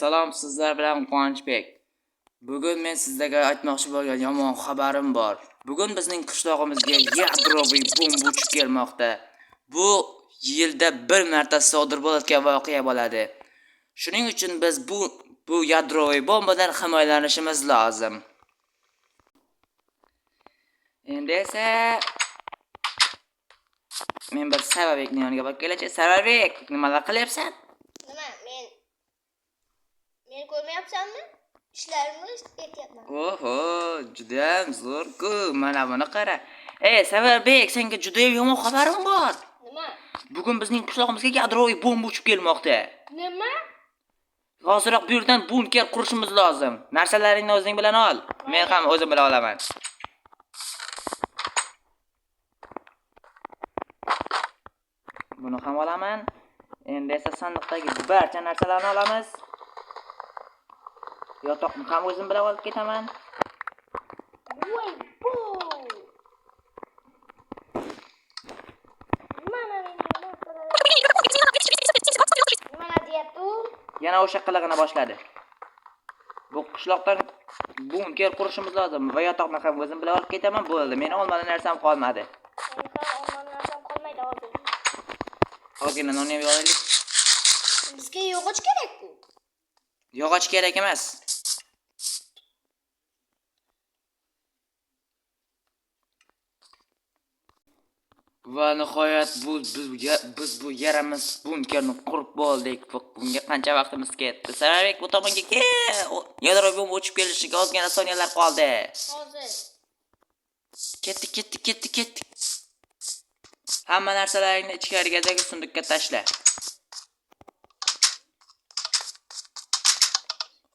Salom, sizlar bilan Quvonchbek. Bugun men sizlarga aytmoqchi bo'lgan yomon xabarim bor. Bugun bizning qishlog'imizga yadroviy bomba uchib kelmoqda. Bu yilda bir marta sodir bo'layotgan voqea bo'ladi. Shuning uchun biz bu yadroviy bombadan himoyalanishimiz lozim. Endi esa men bir Sarvarbekning yoniga borib kelay. Sarvarbek, nimalar qilyapsan? Nima? Men ko'rmayapsanmi? Ishlarimni etyapman. Oho, juda ham zo'r-ku. Mana buni qara. Sarvarbek, senga juda ham yomon xabarim bor. Nima? Bugun bizning qishlog'imizga yadroviy bomba uchib kelmoqda. Nima? Hozirroq bu yerdan bunker qurishimiz lozim. Narsalaringni o'zing bilan ol. Men ham o'zim bilan olaman. Buni ham olaman. Endi esa sandiqdagi barcha narsalarni olamiz. Yotoqni ham o'zim bilan olib ketaman. Voy bu. Mana nima deyapti u? Yana o'sha qilig'ini boshladi. Bu qishloqdan bunker qurishimiz lozim va yotoqni ham o'zim bilan olib ketaman. Bo'ldi. Meni olmagan narsam qolmadi. Qolmaydi hozir. Ozgina non ham yoyaylik. Bizga yog'och kerak-ku. Yog'och kerak emas. Va nihoyat biz bu yaramiz bunkerni qurib bo'ldik. Bunga qancha vaqtimiz ketdi? Sarvarbek, bu tomonga kel. Yadroviy bomba uchib kelishiga ozgina soniyalar qoldi. Hozir. Ketdik. Hamma narsalaringni ichkarigidagi sunduqqa tashla.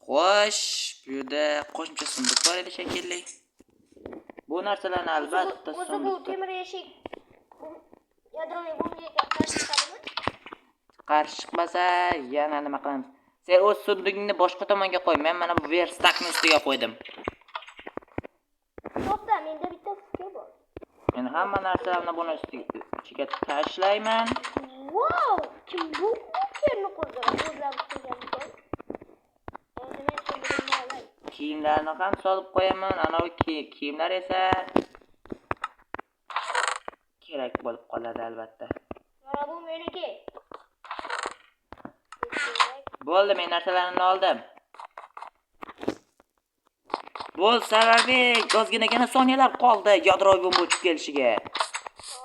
Xo'sh, bu yerda qo'shimcha sunduq bor edi shekilli. Bu narsalarni albatta bu temir eshik yadroviy bombaga qarshi chiqadimi? Qarshi chiqmasa, yana nima qilamiz? Sen o'z sunduqingni boshqa tomonga qo'y. Men mana bu verstakni ustiga qo'ydim. To'xta, menda bitta fikr bor. Men hamma narsalarni buni ichiga tashlayman. Wow! Kim bu bunkerni qurdi? O'zlari qurgan. Kiyimlarni ham solib qo'yaman. Anavi kiyimlar esa kerak bo'lib qoladi albatta. Mana bu meniki. Bo'ldi, men narsalarimni oldim. Bo'l, Sarvarbek, ozginagina soniyalar qoldi yadroviy bomba uchib kelishiga.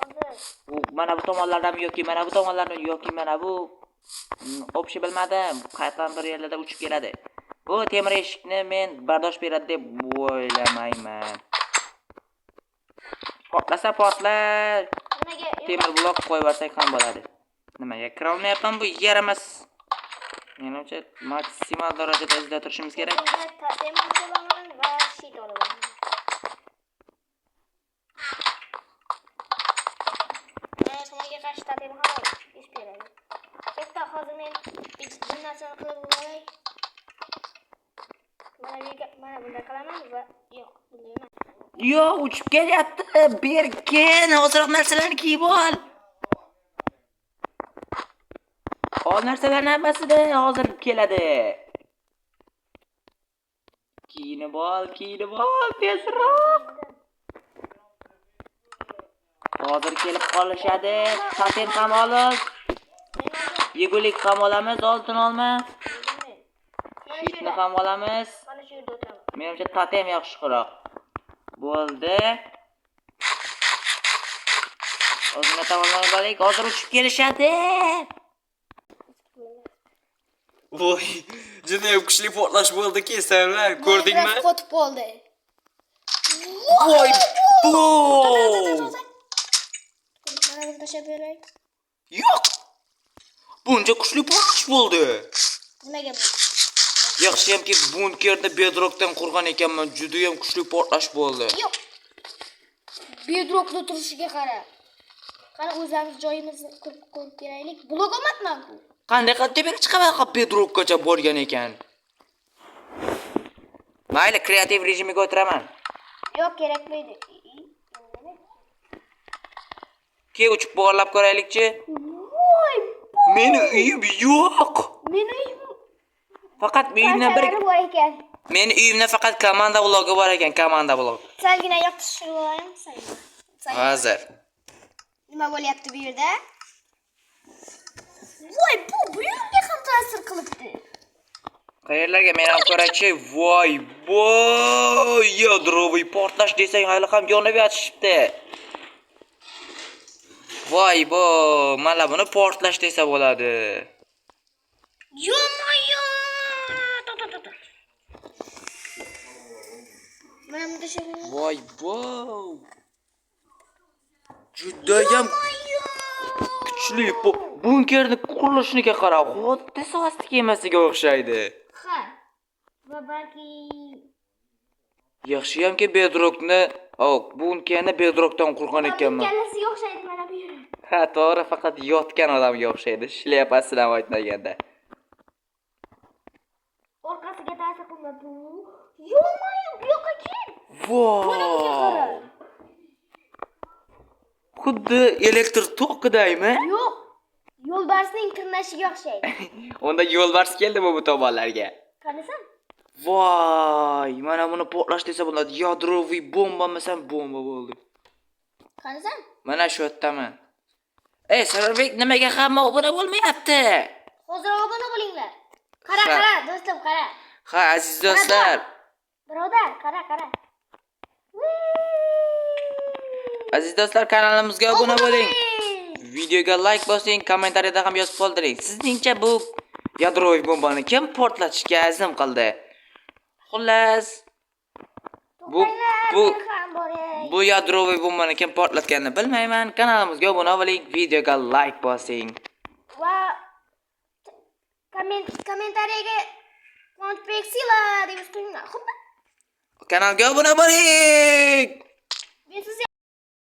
Hozir. Mana bu tomonlardan yoki mana bu tomonlardan yoki mana bu o'pshi bilmadim. Qayerdan bir yerlarda uchib keladi. Bu temir eshikni men bardosh beradi deb o'ylamayman. Portlasa portlar. Temir blok qo'yib yuborsak ham bo'ladi. Nimaga kira olmayapman bu yaramas. Menimcha maksimal darajada izda turishimiz kerak. Temir olaman va shit olaman. Men sizlarga qarshi tatim ham ish beradi. Bitta hozir men bir narsani qilib qo'yay. Mana bunda qilaman va yo'q, bunda emas. Yo'q, uchib kelyapti. Berkin, hozirroq narsalarni kiyib ol. Ol narsalarni hammasida hozir keladi. Kiyinib ol, tezroq. Hozir kelib qolishadi. Tatem ham olib. Yegulik ham olamiz, oltin olma. Shitni ham olamiz. Mana shu yerda o'tiraman. Menimcha tatem yaxshiroq. Bo'ldi. O'zini tomonlama bolaylik, hozir uchib kelishadi. Voy, juda ham kuchli portlash bo'ldi-ki, Sarvar, ko'rdingmi? Qotib qoldi. Voy, bu! Mana buni tashlab beray. Yo'q. Buncha kuchli portlash bo'ldi. Nimaga bu? Yaxshiyamki bunkerni bedrockdan qurgan ekanman, juda ham kuchli portlash bo'ldi. Yo'q. Bedrockda turishiga qara. Qani o'zimiz joyimizni qo'yib beraylik. Blok olmadimi bu? Qanday qilib tepini chiqaverqa bedrockgacha borgan ekan. Mayli, kreativ rejimiga o'tiraman. Yo'q, kerakmaydi. Ke uchib bo'g'irlab ko'raylikchi. Voy! Meni uyim yo'q. Meni uyim Faqat uyimda bir Parchalari bor ekan. meni uyimda faqat komanda blogi bor ekan, komanda blog. Salgina yopishtirib olaymi sen? Hozir. Nima bo'lyapti bu yerda? Voy, bu yerga ham ta'sir qilibdi. Qayerlarga men ham ko'rachi? Voy, voy, yadroviy portlash desang hali ham yonib yotishibdi. Voy, bo, mana buni portlash desa bo'ladi. Yo-moyo! Mana bunda shunday. Voy, bo. Judayam kuchli bunkerni qurilishiniga qara, xuddi so'sti kemasiga o'xshaydi. Ha. Va balki Yaxshiyamki bedrockni, bunkerni bedrockdan qurgan ekanman. kallasiga o'xshaydi mana bu yer. Ha, to'g'ri, faqat yotgan odamga o'xshaydi, shlyapasidan aytmaganda. Orqasiga ta'sir qilmadi. Yo-moyo, bu yoqqa kel. Voy! Xuddi elektr tokidaymi? Yo'q. Yo'lbarsning tirnashiga o'xshaydi. Unda yo'lbars keldimi bu tomonlarga? Qarasam? Voy, mana buni portlash desa bo'ladi. Yadroviy bombamisan, bomba bo'ldi. Qarasam? Mana shu yerdaman. Ey, Sarbek, nimaga hamma obuna bo'lmayapti? Hozir obuna bo'linglar. Qara, Ha. qara, do'stim, qara. Ha, aziz do'stlar. Birodar, qara, qara. Aziz do'stlar, kanalimizga obuna bo'ling. Videoga like bosing, kommentariyada ham yozib qoldiring. Sizningcha bu yadroviy bombani kim portlatishga azm qildi? Xullas, bu yadroviy bombani kim portlatganini bilmayman. Kanalimizga obuna bo'ling, videoga like bosing. Va kommentariyaga konspeksiylar deb yozinglar. Xo'p? Kanalga obuna bo'ling.